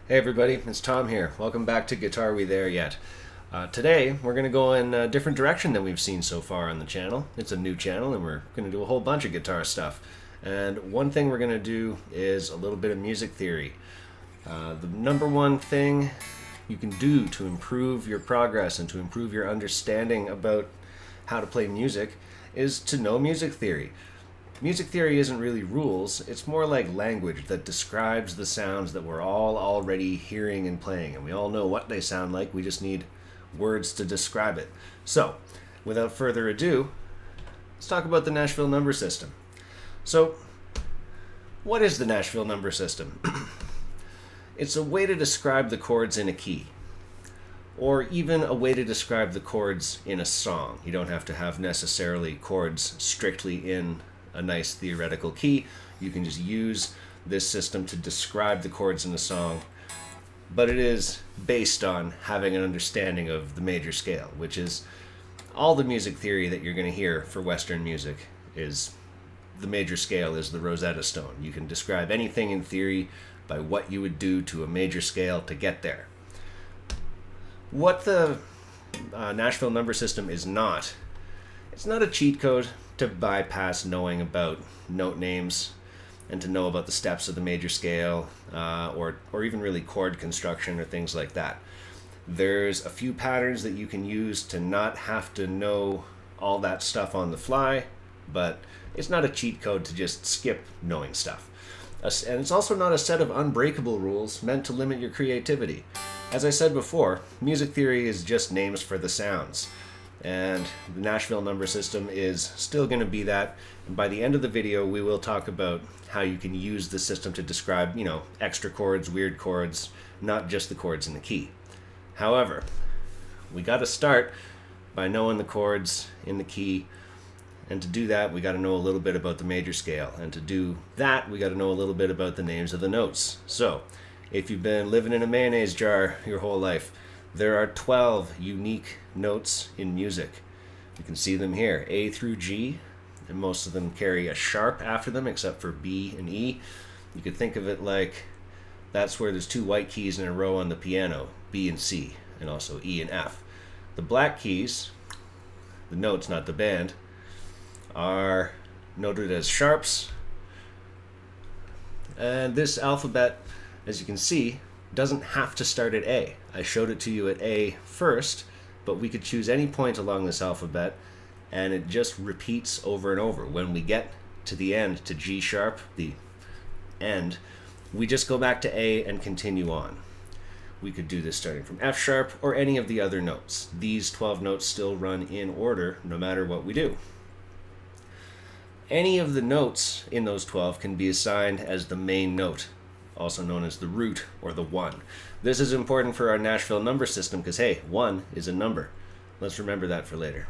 Hey everybody, it's Tom here. Welcome back to Guitar We There Yet. Today we're going to go in a different direction than we've seen so far on the channel. It's a new channel and we're going to do a whole bunch of guitar stuff. And one thing we're going to do is a little bit of music theory. The number one thing you can do to improve your progress and to improve your understanding about how to play music is to know music theory. Music theory isn't really rules, it's more like language that describes the sounds that we're all already hearing and playing, and we all know what they sound like, we just need words to describe it. So, without further ado, let's talk about the Nashville number system. So, what is the Nashville number system? It's a way to describe the chords in a key, or even a way to describe the chords in a song. You don't have to have necessarily chords strictly in a nice theoretical key. You can just use this system to describe the chords in a song, but it is based on having an understanding of the major scale, which is all the music theory that you're going to hear for Western music. Is the major scale is the Rosetta Stone. You can describe anything in theory by what you would do to a major scale to get there. What the Nashville number system is not, it's not a cheat code to bypass knowing about note names and to know about the steps of the major scale, or even really chord construction or things like that. There's a few patterns that you can use to not have to know all that stuff on the fly, but it's not a cheat code to just skip knowing stuff. And it's also not a set of unbreakable rules meant to limit your creativity. As I said before, music theory is just names for the sounds. And the Nashville number system is still going to be that. And by the end of the video, we will talk about how you can use the system to describe, extra chords, weird chords, not just the chords in the key. However, we got to start by knowing the chords in the key. And to do that, we got to know a little bit about the major scale. And to do that, we got to know a little bit about the names of the notes. So, if you've been living in a mayonnaise jar your whole life, there are 12 unique notes in music. You can see them here, A through G, and most of them carry a sharp after them except for B and E. You could think of it like that's where there's two white keys in a row on the piano, B and C, and also E and F. The black keys, the notes, not the band, are noted as sharps. And this alphabet, as you can see, doesn't have to start at A. I showed it to you at A first, but we could choose any point along this alphabet, and it just repeats over and over. When we get to the end, to G sharp, the end, we just go back to A and continue on. We could do this starting from F sharp or any of the other notes. These 12 notes still run in order no matter what we do. Any of the notes in those 12 can be assigned as the main note, also known as the root or the one. This is important for our Nashville number system because, hey, 1 is a number. Let's remember that for later.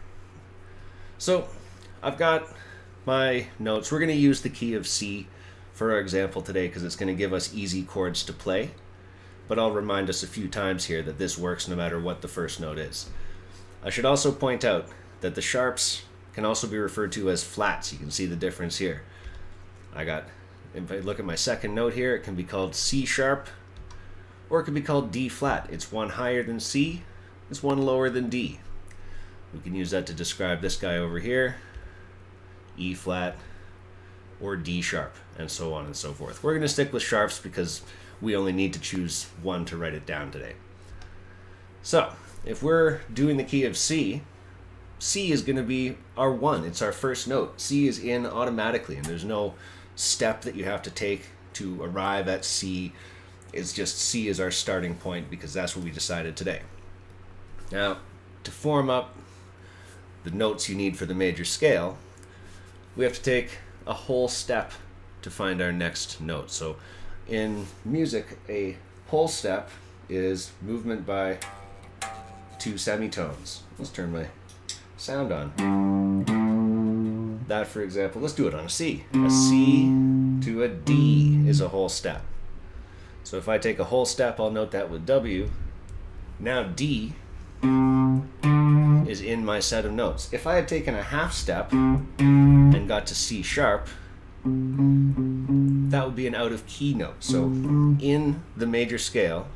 So, I've got my notes. We're going to use the key of C for our example today because it's going to give us easy chords to play. But I'll remind us a few times here that this works no matter what the first note is. I should also point out that the sharps can also be referred to as flats. You can see the difference here. If I look at my second note here, it can be called C sharp, or it can be called D flat. It's one higher than C, it's one lower than D. We can use that to describe this guy over here, E flat, or D sharp, and so on and so forth. We're going to stick with sharps because we only need to choose one to write it down today. So, if we're doing the key of C, C is going to be our 1. It's our first note. C is in automatically, and there's no step that you have to take to arrive at C. It's just C is our starting point because that's what we decided today. Now, to form up the notes you need for the major scale, we have to take a whole step to find our next note. So in music, a whole step is movement by 2 semitones. Let's turn my sound on. That, for example, let's do it on a C. A C to a D is a whole step. So if I take a whole step, I'll note that with W. Now D is in my set of notes. If I had taken a half step and got to C sharp, that would be an out of key note. So in the major scale,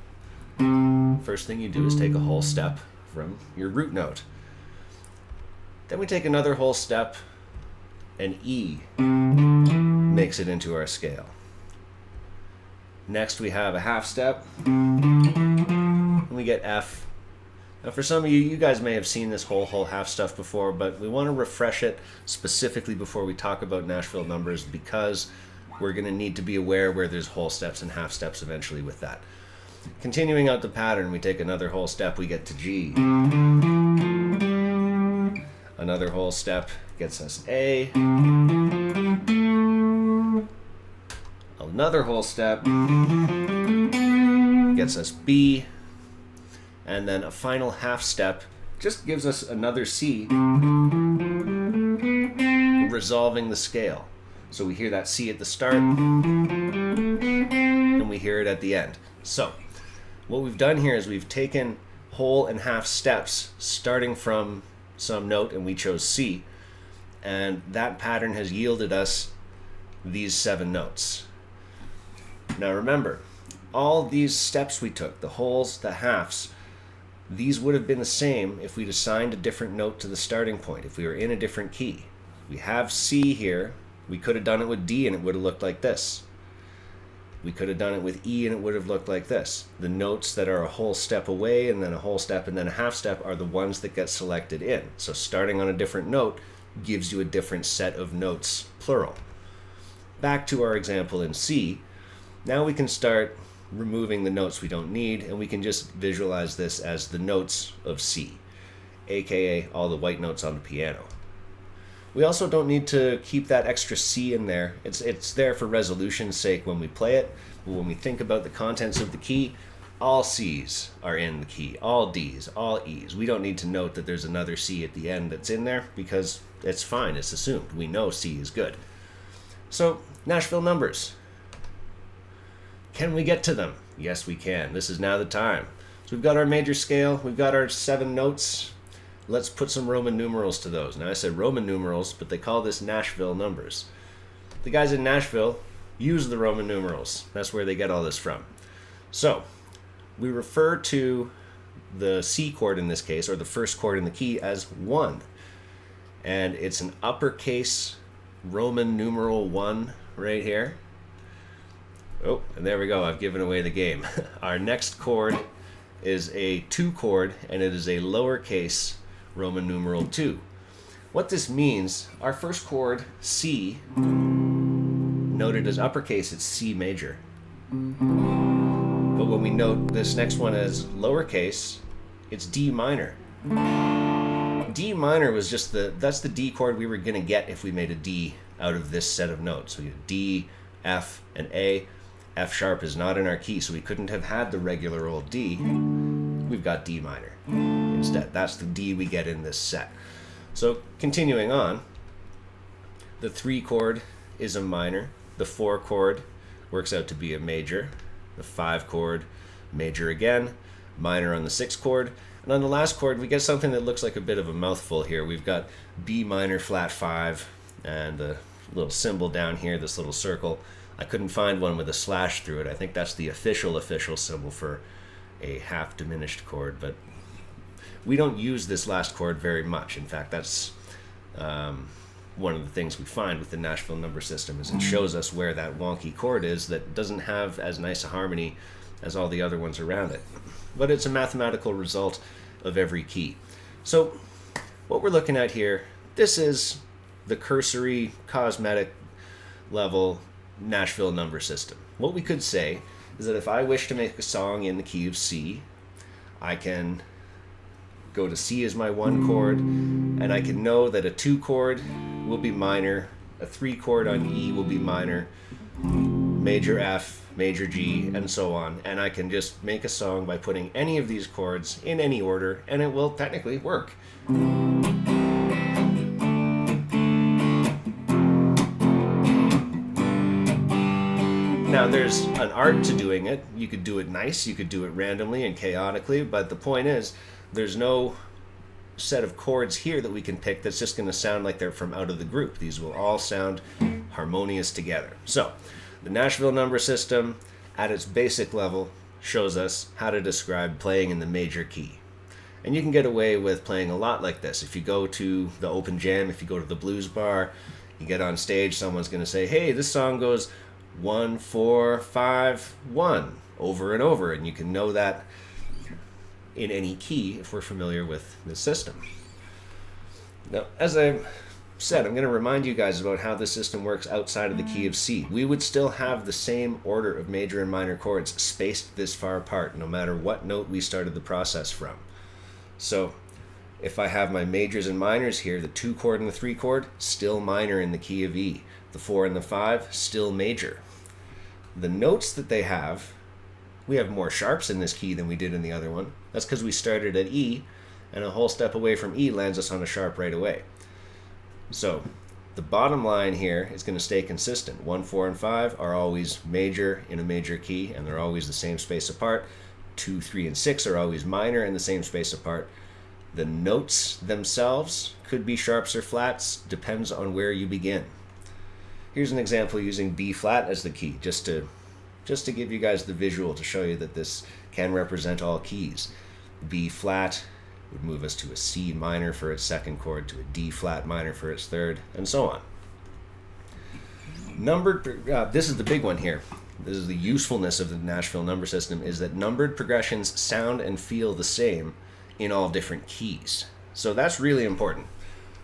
first thing you do is take a whole step from your root note. Then we take another whole step, and E makes it into our scale. Next we have a half step, and we get F. Now for some of you, you guys may have seen this whole half stuff before, but we want to refresh it specifically before we talk about Nashville numbers, because we're going to need to be aware where there's whole steps and half steps eventually with that. Continuing out the pattern, we take another whole step, we get to G. Another whole step gets us A. Another whole step gets us B. And then a final half step just gives us another C, resolving the scale. So we hear that C at the start, and we hear it at the end. So what we've done here is we've taken whole and half steps starting from some note, and we chose C, and that pattern has yielded us these 7 notes. Now remember, all these steps we took, the wholes, the halves, these would have been the same if we'd assigned a different note to the starting point, if we were in a different key. We have C here. We could have done it with D and it would have looked like this. We could have done it with E and it would have looked like this. The notes that are a whole step away and then a whole step and then a half step are the ones that get selected in. So starting on a different note gives you a different set of notes, plural. Back to our example in C. Now we can start removing the notes we don't need, and we can just visualize this as the notes of C, aka all the white notes on the piano. We also don't need to keep that extra C in there. It's there for resolution's sake when we play it, but when we think about the contents of the key, all C's are in the key, all D's, all E's. We don't need to note that there's another C at the end that's in there, because it's fine, it's assumed. We know C is good. So, Nashville numbers. Can we get to them? Yes, we can. This is now the time. So we've got our major scale. We've got our 7 notes. Let's put some Roman numerals to those. Now I said Roman numerals, but they call this Nashville numbers. The guys in Nashville use the Roman numerals. That's where they get all this from. So we refer to the C chord in this case, or the first chord in the key, as 1. And it's an uppercase Roman numeral 1 right here. Oh, and there we go. I've given away the game. Our next chord is a 2 chord, and it is a lowercase Roman numeral 2. What this means, our first chord, C, noted as uppercase, it's C major. But when we note this next one as lowercase, it's D minor. D minor was just that's the D chord we were going to get if we made a D out of this set of notes. So we have D, F, and A. F sharp is not in our key, so we couldn't have had the regular old D. We've got D minor instead. That's the D we get in this set. So continuing on, the 3 chord is a minor. The 4 chord works out to be a major. The 5 chord, major again. Minor on the 6 chord. And on the last chord, we get something that looks like a bit of a mouthful here. We've got B minor flat 5 and a little symbol down here, this little circle. I couldn't find one with a slash through it. I think that's the official symbol for a half diminished chord, but we don't use this last chord very much. In fact, that's one of the things we find with the Nashville number system, is it shows us where that wonky chord is that doesn't have as nice a harmony as all the other ones around it. But it's a mathematical result of every key. So what we're looking at here, this is the cursory, cosmetic level Nashville number system. What we could say is that if I wish to make a song in the key of C, I can go to C as my 1 chord, and I can know that a 2 chord will be minor, a 3 chord on E will be minor, major F, major G, and so on. And I can just make a song by putting any of these chords in any order, and it will technically work. Now there's an art to doing it. You could do it nice, you could do it randomly and chaotically, but the point is, there's no set of chords here that we can pick that's just going to sound like they're from out of the group. These will all sound harmonious together. So, the Nashville number system, at its basic level, shows us how to describe playing in the major key. And you can get away with playing a lot like this. If you go to the open jam, if you go to the blues bar, you get on stage, someone's going to say, hey, this song goes 1, 4, 5, 1 over and over, and you can know that in any key if we're familiar with this system. Now, as I said, I'm going to remind you guys about how this system works outside of the key of C. We would still have the same order of major and minor chords spaced this far apart, no matter what note we started the process from. So if I have my majors and minors here, the 2 chord and the 3 chord, still minor in the key of E. The 4 and the 5, still major. The notes that they have, we have more sharps in this key than we did in the other one. That's because we started at E, and a whole step away from E lands us on a sharp right away. So the bottom line here is going to stay consistent. 1, 4, and 5 are always major in a major key, and they're always the same space apart. 2, 3, and 6 are always minor in the same space apart. The notes themselves could be sharps or flats, depends on where you begin. Here's an example using B flat as the key, just to give you guys the visual to show you that this can represent all keys. B flat would move us to a C minor for its second chord, to a D flat minor for its third, and so on. This is the big one here. This is the usefulness of the Nashville number system, is that numbered progressions sound and feel the same in all different keys. So that's really important.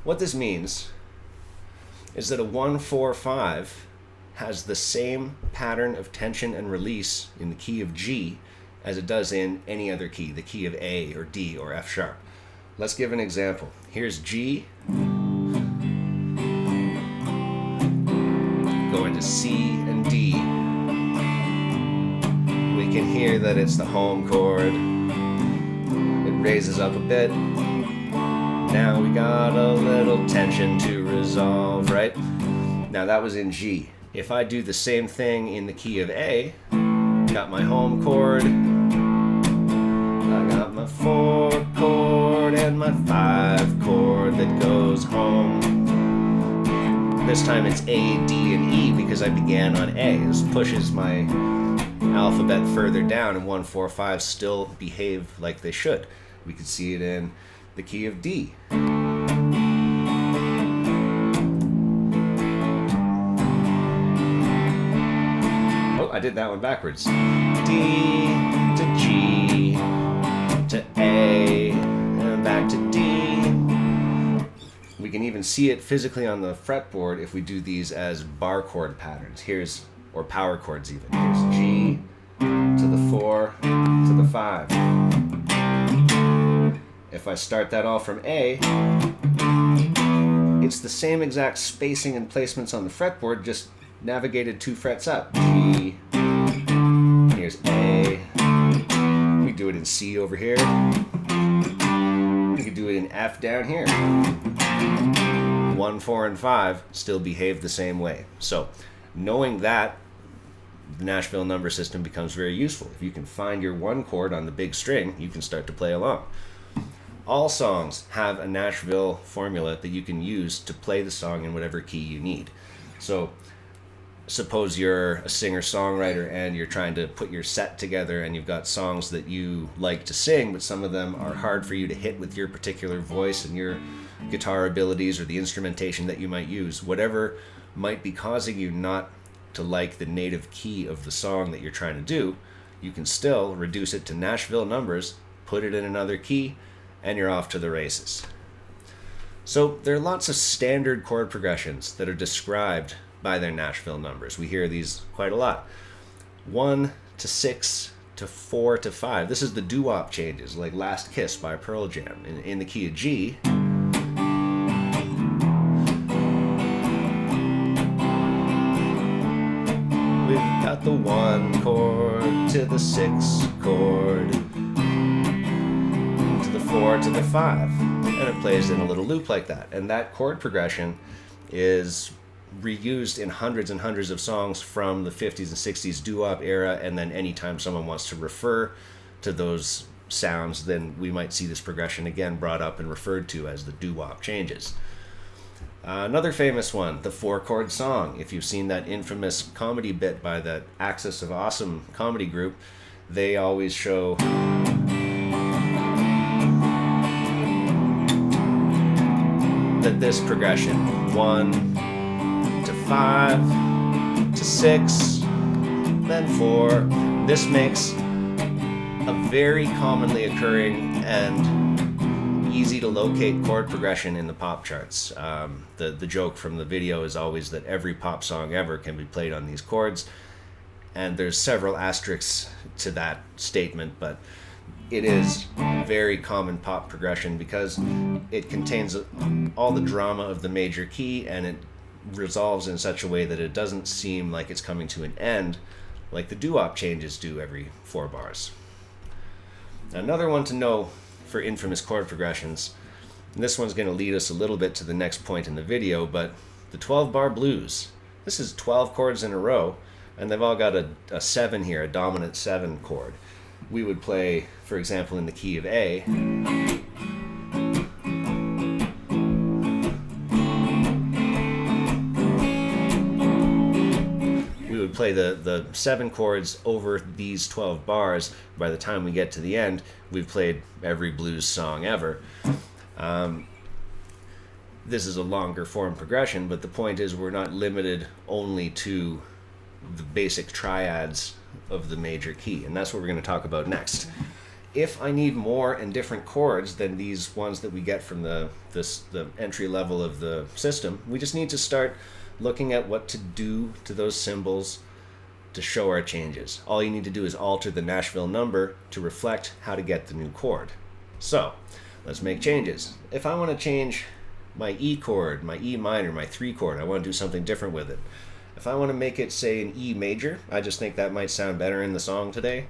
What this means is that a 1, 4, 5 has the same pattern of tension and release in the key of G as it does in any other key, the key of A or D or F sharp. Let's give an example. Here's G, going to C and D. We can hear that it's the home chord. It raises up a bit. Now we got a little tension to resolve, right? Now that was in G. If I do the same thing in the key of A, got my home chord, I got my 4 chord and my 5 chord that goes home. This time it's A, D, and E because I began on A. This pushes my alphabet further down, and 1, 4, 5 still behave like they should. We could see it in the key of D. I did that one backwards. D to G to A and back to D. We can even see it physically on the fretboard if we do these as bar chord patterns. Or power chords even. Here's G to the 4 to the 5. If I start that all from A, it's the same exact spacing and placements on the fretboard, just navigated 2 frets up. G, here's A, we do it in C over here, we could do it in F down here. 1, 4, and 5 still behave the same way. So knowing that, the Nashville number system becomes very useful. If you can find your 1 chord on the big string, you can start to play along. All songs have a Nashville formula that you can use to play the song in whatever key you need. So suppose you're a singer-songwriter and you're trying to put your set together and you've got songs that you like to sing, but some of them are hard for you to hit with your particular voice and your guitar abilities or the instrumentation that you might use. Whatever might be causing you not to like the native key of the song that you're trying to do, you can still reduce it to Nashville numbers, put it in another key, and you're off to the races. So there are lots of standard chord progressions that are described by their Nashville numbers. We hear these quite a lot. 1 to 6 to 4 to 5. This is the doo-wop changes, like Last Kiss by Pearl Jam. In the key of G, we've got the 1 chord to the 6 chord to the 4 to the 5. And it plays in a little loop like that. And that chord progression is reused in hundreds and hundreds of songs from the 50s and 60s doo-wop era, and then anytime someone wants to refer to those sounds, then we might see this progression again brought up and referred to as the doo-wop changes. Another famous one, the 4-chord song. If you've seen that infamous comedy bit by that Axis of Awesome comedy group, they always show that this progression, 1 to 5 to 6, then 4, this makes a very commonly occurring and easy to locate chord progression in the pop charts. The joke from the video is always that every pop song ever can be played on these chords, and there's several asterisks to that statement, but it is very common pop progression because it contains all the drama of the major key, and it resolves in such a way that it doesn't seem like it's coming to an end like the doo-wop changes do every 4 bars. Another one to know for infamous chord progressions, and this one's going to lead us a little bit to the next point in the video, but the 12-bar blues. This is 12 chords in a row, and they've all got a 7 here, a dominant 7 chord. We would play, for example, in the key of A. We would play the 7 chords over these 12 bars. By the time we get to the end, we've played every blues song ever. This is a longer form progression, but the point is we're not limited only to the basic triads of the major key, and that's what we're going to talk about next. If I need more and different chords than these ones that we get from the entry level of the system, we just need to start looking at what to do to those symbols to show our changes. All you need to do is alter the Nashville number to reflect how to get the new chord. So let's make changes. If I want to change my E chord, my E minor, my 3 chord, I want to do something different with it. If I want to make it, say, an E major, I just think that might sound better in the song today,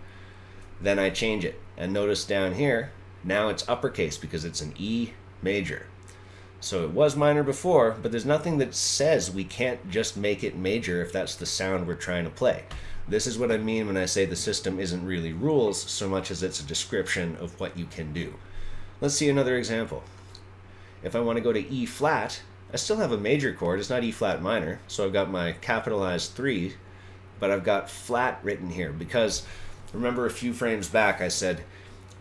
then I change it. And notice down here, now it's uppercase because it's an E major. So it was minor before, but there's nothing that says we can't just make it major if that's the sound we're trying to play. This is what I mean when I say the system isn't really rules so much as it's a description of what you can do. Let's see another example. If I want to go to E flat, I still have a major chord. It's not E flat minor, so I've got my capitalized 3, but I've got flat written here because remember a few frames back I said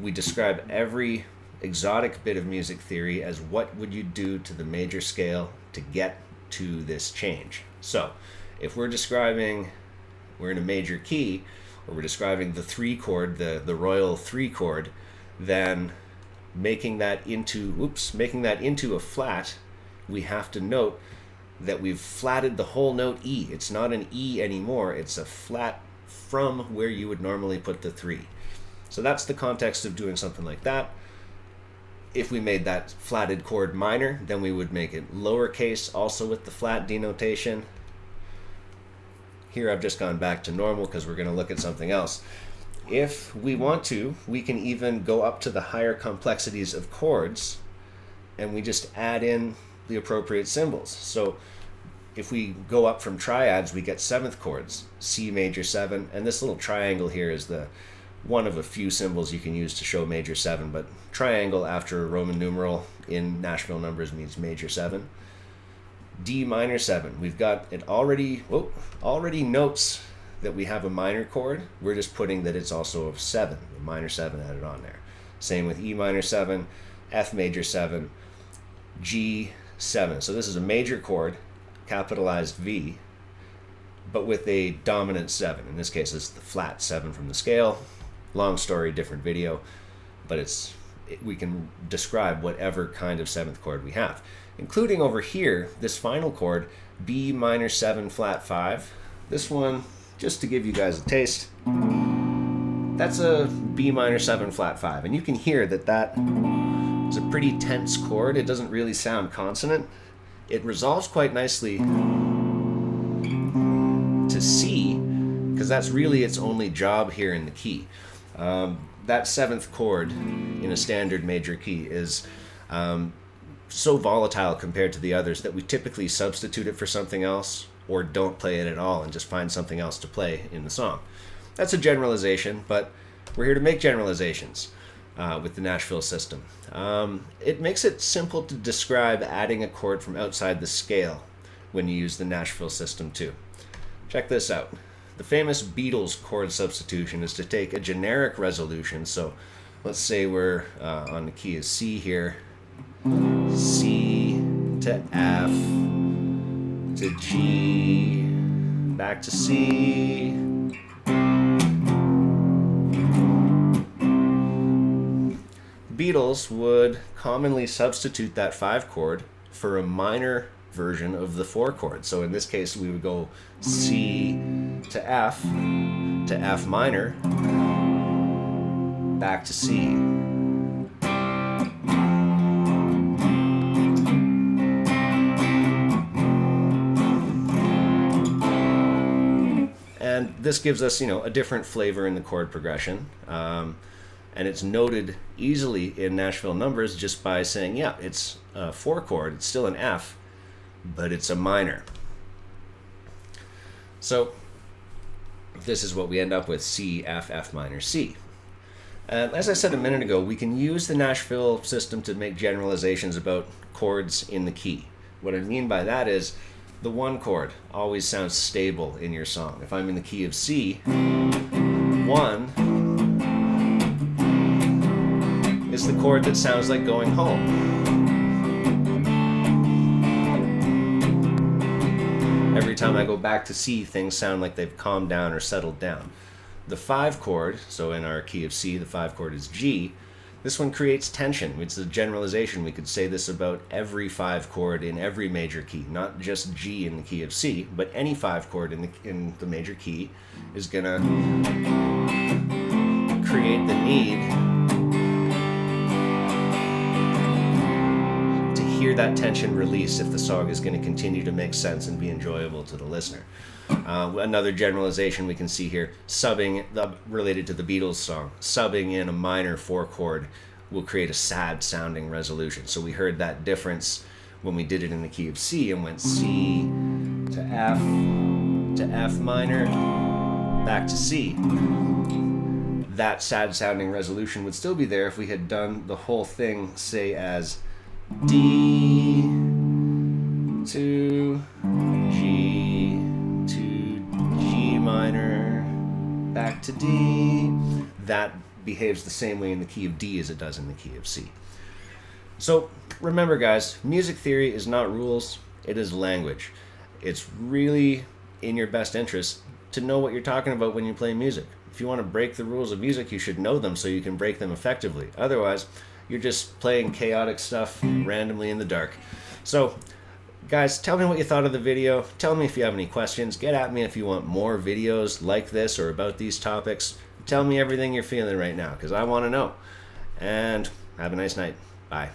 we describe every exotic bit of music theory as what would you do to the major scale to get to this change. So if we're in a major key, or we're describing the 3 chord, the royal 3 chord, then making that into a flat, we have to note that we've flatted the whole note E. It's not an E anymore, it's a flat from where you would normally put the 3. So that's the context of doing something like that. If we made that flatted chord minor, then we would make it lowercase, also with the flat denotation. Here I've just gone back to normal because we're going to look at something else. If we want to, we can even go up to the higher complexities of chords, and we just add in the appropriate symbols. So if we go up from triads, we get 7th chords, C major 7, and this little triangle here is the one of a few symbols you can use to show major 7, but triangle after a Roman numeral in Nashville numbers means major 7. D minor 7, we've got it already notes that we have a minor chord. We're just putting that it's also a 7, a minor 7 added on there. Same with E minor 7, F major 7, G 7. So this is a major chord, capitalized V, but with a dominant 7. In this case, it's the flat 7 from the scale. Long story, different video, but we can describe whatever kind of 7th chord we have, including over here, this final chord, B minor 7 flat 5. This one, just to give you guys a taste, that's a B minor 7 flat 5, and you can hear that is a pretty tense chord. It doesn't really sound consonant. It resolves quite nicely to C, because that's really its only job here in the key. That 7th chord in a standard major key is so volatile compared to the others that we typically substitute it for something else or don't play it at all and just find something else to play in the song. That's a generalization, but we're here to make generalizations. with the Nashville system. It makes it simple to describe adding a chord from outside the scale when you use the Nashville system too. Check this out. The famous Beatles chord substitution is to take a generic resolution. So let's say we're on the key of C here. C to F to G, back to C. Beatles would commonly substitute that 5 chord for a minor version of the 4 chord. So in this case, we would go C to F minor, back to C. And this gives us, a different flavor in the chord progression. And it's noted easily in Nashville numbers just by saying, yeah, it's a 4 chord, it's still an F, but it's a minor. So this is what we end up with: C, F, F minor, C. As I said a minute ago, we can use the Nashville system to make generalizations about chords in the key. What I mean by that is the 1 chord always sounds stable in your song. If I'm in the key of C, 1 is the chord that sounds like going home. Every time I go back to C, things sound like they've calmed down or settled down. The 5 chord, so in our key of C, the 5 chord is G. This one creates tension. It's a generalization. We could say this about every 5 chord in every major key, not just G in the key of C, but any 5 chord in the major key is gonna create the need hear that tension release if the song is going to continue to make sense and be enjoyable to the listener. Another generalization we can see here, subbing, related to the Beatles song, subbing in a minor 4 chord will create a sad sounding resolution. So we heard that difference when we did it in the key of C and went C to F minor, back to C. That sad sounding resolution would still be there if we had done the whole thing, say, as D to G minor, back to D. That behaves the same way in the key of D as it does in the key of C. So remember, guys, music theory is not rules, it is language. It's really in your best interest to know what you're talking about when you play music. If you want to break the rules of music, you should know them so you can break them effectively. Otherwise, you're just playing chaotic stuff randomly in the dark. So, guys, tell me what you thought of the video. Tell me if you have any questions. Get at me if you want more videos like this or about these topics. Tell me everything you're feeling right now, because I want to know. And have a nice night. Bye.